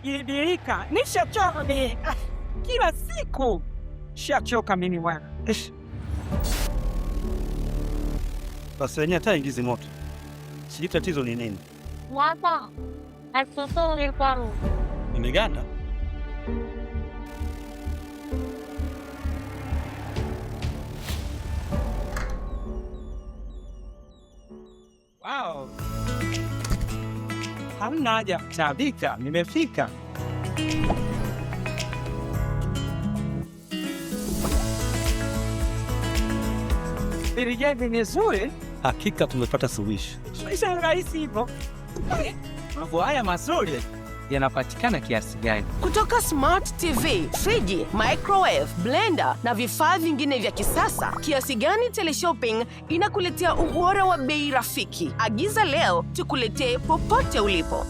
Ilibirika, nishachoka mimi. Kila siku nishachoka mimi bwana. Basi wenyewe hata ingizi moto. Sijui tatizo ni nini. Wapa, asosole kwaro. Imeganda? Wow. Hamna haja kutabika, nimefika. Vilijenge vizuri. Hakika tumepata suluhisho. Suluhisho rahisi hivyo. Mambo haya mazuri yanapatikana kiasi gani? Kutoka Smart TV, friji, microwave, blender na vifaa vingine vya kisasa, Kiasi Gani Teleshopping inakuletea ubora wa bei rafiki. Agiza leo tukuletee popote ulipo.